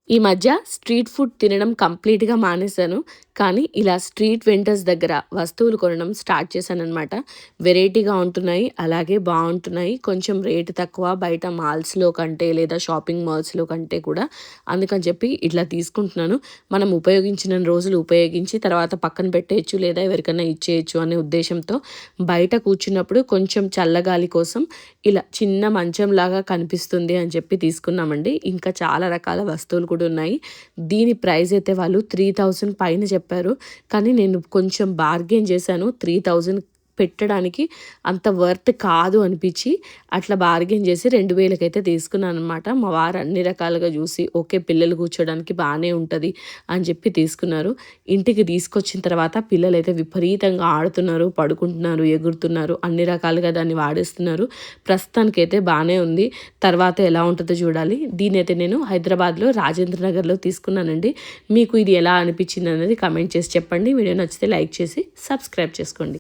ఈ మధ్య street food తినడం కంప్లీట్‌గా మానేశాను. కానీ ఇలా స్ట్రీట్ వెండర్స్ దగ్గర వస్తువులు కొనడం స్టార్ట్ చేశాననమాట. వెరైటీగా ఉంటున్నాయి. అలాగే బావుంటున్నాయి. కొంచెం రేట్ తక్కువ బయట మాల్స్‌లో కంటే లేదా షాపింగ్ మాల్స్‌లో కంటే కూడా. అందుకని చెప్పి ఇట్లా తీసుకుంటున్నాను. మనం ఉపయోగించిన రోజులు ఉపయోగించి తర్వాత పక్కన పెట్టేయొచ్చు లేదా ఎవరికైనా ఇచ్చేయొచ్చు అనే ఉద్దేశ్యంతో బయట కూర్చున్నప్పుడు కొంచెం చల్లగాలి కోసం ఇలా చిన్న మంచంలాగా కనిపిస్తుంది అని చెప్పి తీసుకున్నామండి. ఇంకా చాలా రకాల వస్తువులు కూడా ఉన్నాయి. దీని ప్రైస్ అయితే వాళ్ళు 3000 పైన చెప్పారు. కానీ నేను కొంచెం బార్గెయిన్ చేశాను. 3000 పెట్టడానికి అంత వర్త్ కాదు అనిపించి అట్లా బార్గెయిన్ చేసి 2000కైతే తీసుకున్నాననమాట. మా వారు అన్ని రకాలుగా చూసి ఓకే పిల్లలు కూర్చోడానికి బాగానే ఉంటుంది అని చెప్పి తీసుకున్నారు. ఇంటికి తీసుకొచ్చిన తర్వాత పిల్లలైతే విపరీతంగా ఆడుతున్నారు, పడుకుంటున్నారు, ఎగురుతున్నారు, అన్ని రకాలుగా దాన్ని వాడేస్తున్నారు. ప్రస్తుతానికైతే బాగానే ఉంది. తర్వాత ఎలా ఉంటుందో చూడాలి. దీనైతే నేను హైదరాబాద్లో రాజేంద్ర నగర్లో తీసుకున్నానండి. మీకు ఇది ఎలా అనిపించింది అనేది కామెంట్ చేసి చెప్పండి. వీడియో నచ్చితే లైక్ చేసి సబ్స్క్రైబ్ చేసుకోండి.